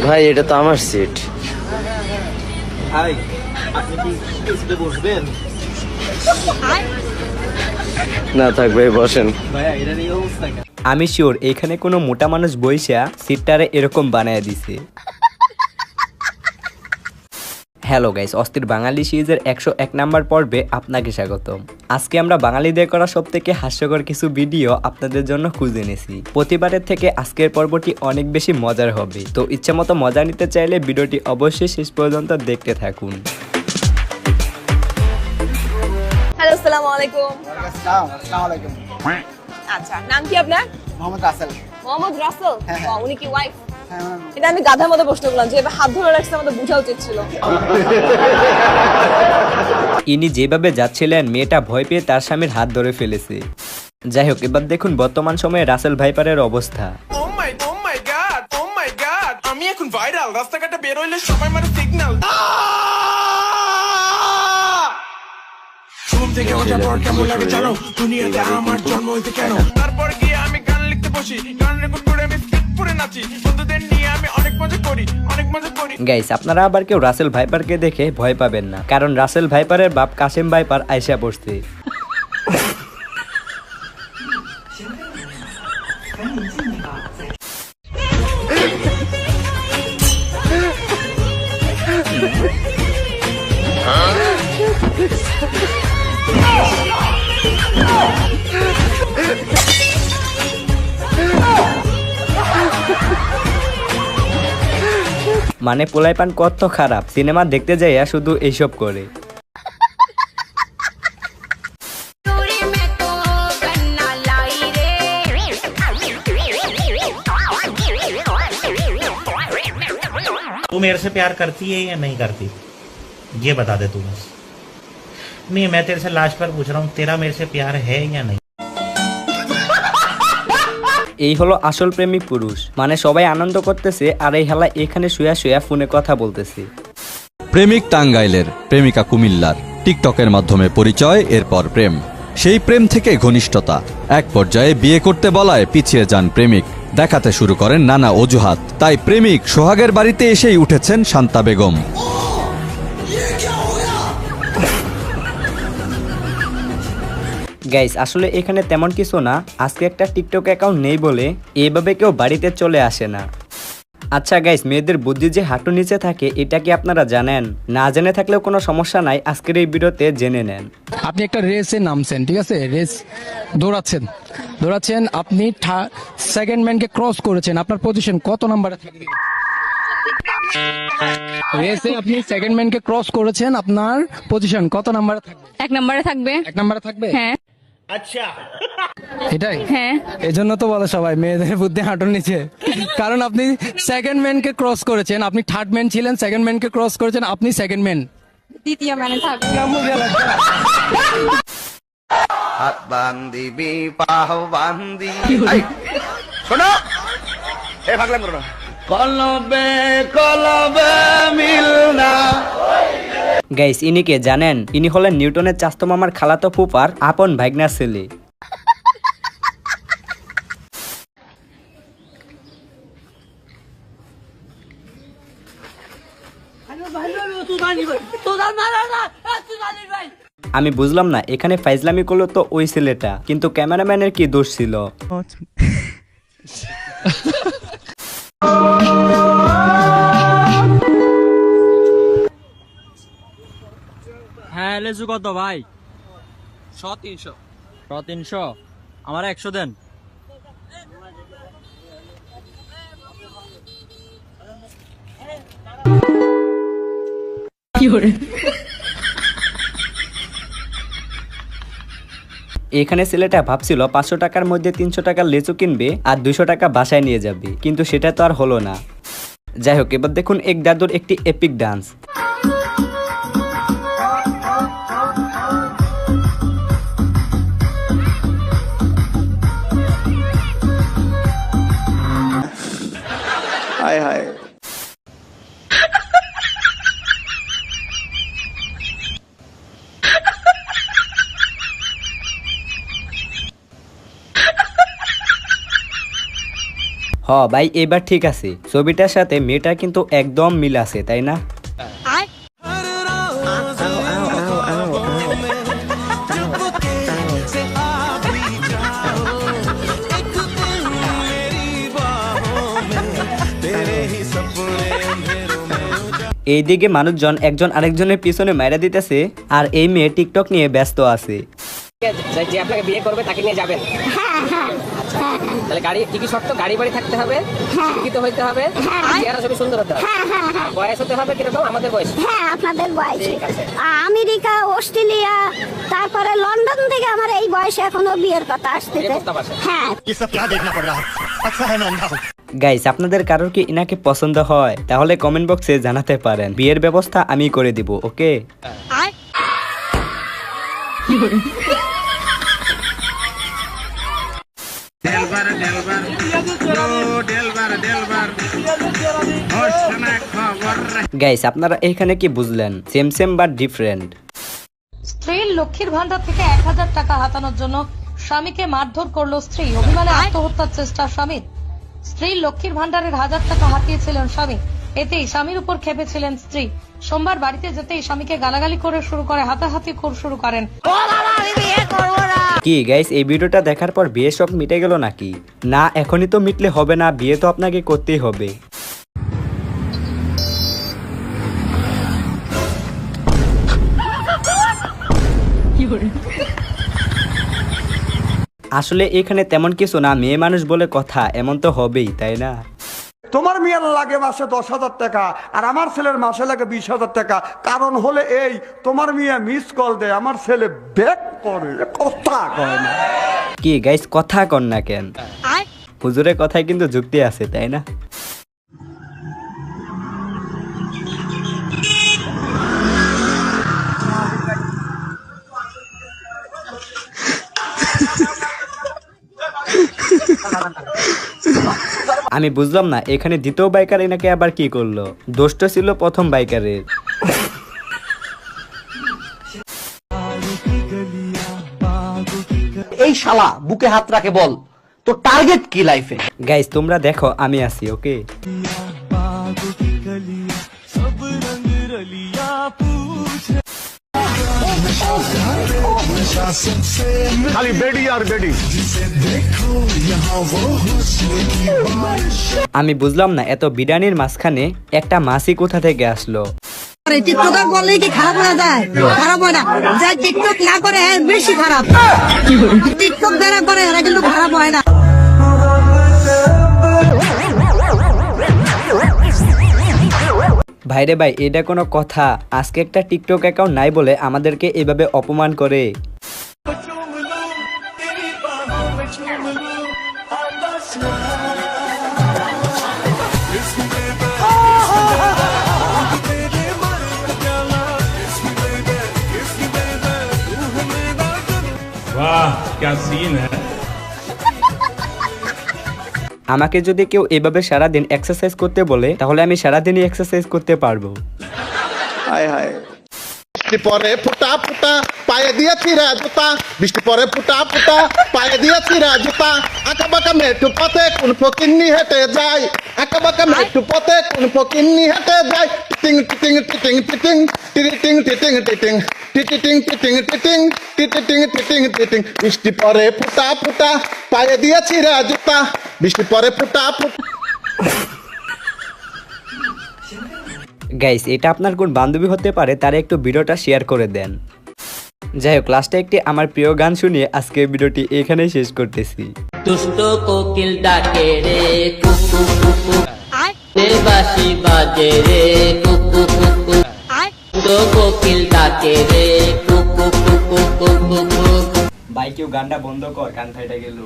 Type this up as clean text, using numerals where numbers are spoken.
ভাই এটা তো আমার সিট। ভাই আপনি কি সিটে বসবেন? না থাক ভাই, বসেন। ভাইয়া এটার এই অবস্থা কেন? আমি শিওর এখানে কোনো মোটা মানুষ বইসা সিটটারে এরকম বানায় দিছে। হ্যালো গাইস, অস্থির বাঙালি সিরিজের 101 নাম্বার পর্বে আপনাকে স্বাগতম। আজকে আমরা বাঙালিদের করা সব থেকে হাস্যকর কিছু ভিডিও আপনাদের জন্য খুঁজে এনেছি। প্রতিবারের থেকে আজকের পর্বটি অনেক বেশি মজার হবে, তো ইচ্ছে মতো মজা নিতে চাইলে ভিডিওটি অবশ্যই শেষ পর্যন্ত দেখতে থাকুন। হ্যালো, আসসালামু আলাইকুম। আসসালামু আলাইকুম। আচ্ছা, নাম কি আপনার? মোহাম্মদ রাসেল। মোহাম্মদ রাসেল। হ্যাঁ। ও, উনি কি ওয়াইফ? হ্যাঁ। এটা আমি গাধার মতো প্রশ্ন করলাম, যে এবার হাত ধরে রাখছে আমাদের বোঝা উচিত ছিল। ইনি যেভাবে যাচ্ছিলেন মেয়েটা ভয় পেয়ে তার স্বামীর হাত ধরে ফেলেছে। যাই হোক, এবার দেখুন বর্তমান সময়ে রাসেল ভাইপারের অবস্থা। ও মাই গড আমি এখন ভাইরাল, রাস্তাঘাটে বের হইলে সবাই মারে সিগন্যাল। ঘুম থেকে ওঠার পর কেমন লাগে জানো, দুনিয়াতে আমার জন্ম হইতে কেন। তারপর গিয়ে আমি গান লিখতে বসি, গান রেকর্ড করে আমি স্কিট করে নাচি, বন্ধুদের নিয়ে আমি অনেক মজা করি। গাইস, আপনারা আবার কেউ রাসেল ভাইপারকে দেখে ভয় পাবেন না, কারণ রাসেল ভাইপারের বাপ কাসেম ভাইপার আইসা পড়ছে। মানে পোলাইপান কত খারাপ, সিনেমা দেখতে যাইয়া শুধু এইসব করে। तू मेरे से प्यार करती है या नहीं करती, ये बता दे तू बस। नहीं, मैं तेरे से लास्ट पर पूछ रहा हूँ, तेरा मेरे से प्यार है या नहीं। এই হলো আসল প্রেমিক পুরুষ, মানে সবাই আনন্দ করতেছে আর এই হেলা এখানে শুয়া শুয়া ফোনে কথা বলতেছে। প্রেমিক টাঙ্গাইলের, প্রেমিকা কুমিল্লার, টিকটকের মাধ্যমে পরিচয়, এরপর প্রেম। সেই প্রেম থেকে ঘনিষ্ঠতা, এক পর্যায়ে বিয়ে করতে বলায় পিছিয়ে যান প্রেমিক, দেখাতে শুরু করেন নানা অজুহাত। তাই প্রেমিক সোহাগের বাড়িতে এসেই উঠেছেন শান্তা বেগম। গাইস, আসলে এখানে তেমন কিছু না, আজকে একটা টিকটক অ্যাকাউন্ট নেই বলে এইভাবে কেউ বাড়িতে চলে আসে না। আচ্ছা গাইস, মেয়েদের বুদ্ধি যে হাঁটু নিচে থাকে এটা কি আপনারা জানেন? না জেনে থাকলেও কোনো সমস্যা নাই, আজকের এই ভিডিওতে জেনে নেন। আপনি একটা রেসে নামছেন, ঠিক আছে, রেস দৌড়াচ্ছেন, আপনি সেকেন্ড ম্যানকে ক্রস করেছেন, আপনার পজিশন কত নাম্বারে থাকবে? রেসে আপনি সেকেন্ড ম্যানকে ক্রস করেছেন, আপনার পজিশন কত নাম্বারে থাকবে? 1 নম্বরে থাকবে। 1 নাম্বারে থাকবে? হ্যাঁ। अच्छा, এটাই? হ্যাঁ। এই জন্য তো বলে সবাই মেয়েদের বুদ্ধি হাঁটুর নিচে, কারণ আপনি সেকেন্ড ম্যানকে ক্রস করেছেন, আপনি থার্ড ম্যান ছিলেন, সেকেন্ড ম্যানকে ক্রস করেছেন, আপনি সেকেন্ড ম্যান। দ্বিতীয় মানে থাকবে। হাত বান্দিবি পাহ বান্দি। শোনো, এ ভাগলাম করো না। কলবে কলবে মিল না। গাইস, ইনি কে জানেন? ইনি হলেন নিউটনের চাস্তো মামার খালাতো ফুপার আপন ভাইগনার ছেলে। আমি বুঝলাম না, এখানে ফাইজলামি করলো তো ওই ছেলেটা, কিন্তু ক্যামেরাম্যানের কি দোষ ছিল? হ্যাঁ, লেজু কত ভাই? 300। 300 আমার 100 দেন। এখানে ছেলেটা ভাবছিল 500 টাকার মধ্যে 300 টাকার লেচু কিনবে আর 200 টাকা বাসায় নিয়ে যাবে, কিন্তু সেটা তো আর হলো না। যাই হোক, এবার দেখুন এক দাদুর একটি এপিক ডান্স। হায় হায়। ভাই এবার ঠিক আছে, ছবিটার সাথে মেয়েটা কিন্তু একদম মিল আছে, তাই না? এইদিকে মানুষজন একজন আরেকজনের পিছনে মাইরা দিতেছে, আর এই মেয়ে টিকটক নিয়ে ব্যস্ত আছে। যে আপনাকে বিয়ে করবে তাকে নিয়ে যাবেন? তাহলে গাড়ি কি কি শর্ত? গাড়ি বাড়ি থাকতে হবে, শিক্ষিত হইতে হবে, চেহারা ছবি সুন্দর হতে হবে, বয়স হতে হবে কিরকম? আমাদের বয়স। হ্যাঁ, আপনাদের বয়স। আমেরিকা, অস্ট্রেলিয়া, তারপরে লন্ডন থেকে আমার এই বয়সে এখনো বিয়ের কথা আসতেছে। হ্যাঁ, গাইস, আপনাদের কারোর কি ইনাকে পছন্দ হয় তাহলে কমেন্ট বক্সে জানাতে পারেন, বিয়ের ব্যবস্থা আমি করে দিব। ওকে, গাইস আপনারা এখানে কি বুঝলেন? Same same but different. স্ত্রীর লক্ষ্মীর ভান্ডার থেকে 1000 টাকা হাতানোর জন্য স্বামীকে মারধর করলো স্ত্রী, অভিমানে আত্মহত্যার চেষ্টা স্বামীর। স্ত্রীর লক্ষ্মীর ভান্ডারের 1000 টাকা হাতিয়েছিলেন স্বামী, এতেই স্বামীর উপর ক্ষেপেছিলেন স্ত্রী। সোমবার বাড়িতে যেতেই স্বামীকে গালাগালি করে শুরু করে, হাতাহাতি শুরু করেন। কি গাইস, এই ভিডিওটা দেখার পর বিয়ে শখ মিটে গেল নাকি? না, এখনই তো মিটলে হবে না, বিয়ে তো আপনাকে করতেই হবে। আসলে এখানে তেমন কিছু না, মেয়ে মানুষ বলে কথা, এমন তো হবেই, তাই না? তোমার মেয়ের লাগে মাসে 10,000 টাকা আর আমার ছেলের মাসে লাগে 20,000 টাকা। কারণ হলে এই, তোমার মেয়ে মিস কল দেয়, আমার ছেলে ব্যাক করে, কথা কয় না। কি গাইস, কথা কন না কেন? হুজুরের কথায় কিন্তু যুক্তি আছে, তাই না? আমি বুঝলাম না এখানে দ্বিতীয় বাইকার এনাকে আবার কি করলো? দোষটা ছিল প্রথম বাইকারের। এই শালা বুকে হাত রাখে বল, তো টার্গেট কি লাইফে? গাইস তোমরা দেখো, আমি আছি। ওকে, খালি বেডি আর বেডি। আমি বুঝলাম না এত বিরিয়ানির মাঝখানে একটা মাছি কোথা থেকে আসলো? টিকটকার বললেই কি খারাপ হয়ে যায়? খারাপ হয় না, যে টিকটক না করে বেশি খারাপ। টিকটক যারা করে এরা কিন্তু খারাপ হয় না। ভাইরে ভাই, এটা কোনো কথা? আজকে একটা টিকটক অ্যাকাউন্ট নাই বলে আমাদেরকে এভাবে অপমান করে। वाह क्या सीन है। আমাকে যদি কেউ এভাবে সারাদিন এক্সারসাইজ করতে বলে তাহলে আমি সারাদিনই এক্সারসাইজ করতে পারবো। হায় হায়, বৃষ্টি পরে ফুটা ফুটা পায়ে দিয়েছি রে জুতা, বৃষ্টি পরে ফুটা ফুটা পায়ে দিয়েছি রে জুতা, আঁকা বাঁকা মেটু পথে কোন ফকিন্নি হেঁটে যায়, আঁকা বাঁকা মেটু পথে কোন ফকিন্নি হেঁটে যায়, টিটিং টিটিং টিটিং টিটিং টিটিং টিটিং টিটিং টিটিং টিটিং টিটিং টিটিং টিটিং টিটিং, বৃষ্টি পরে ফুটা ফুটা পায়ে দিয়েছি রে জুতা, বৃষ্টি পরে ফুটা ফুটা। গাইস, এটা আপনার কোন বান্ধবী হতে পারে, তার একটু ভিডিওটা শেয়ার করে দেন। যাই হোক, লাস্টে একটি আমার প্রিয় গান শুনিয়ে আজকের ভিডিওটি এখানেই শেষ করতেছি। দুষ্ট কোকিল ডাকে রে কুকু কুকু, দের বাঁশি বাজে রে কুকু কুকু, দুষ্ট কোকিল ডাকে রে কুকু কুকু কুকু কুকু। ভাই কেউ গানটা বন্ধ কর, গান ফাইটা গেল।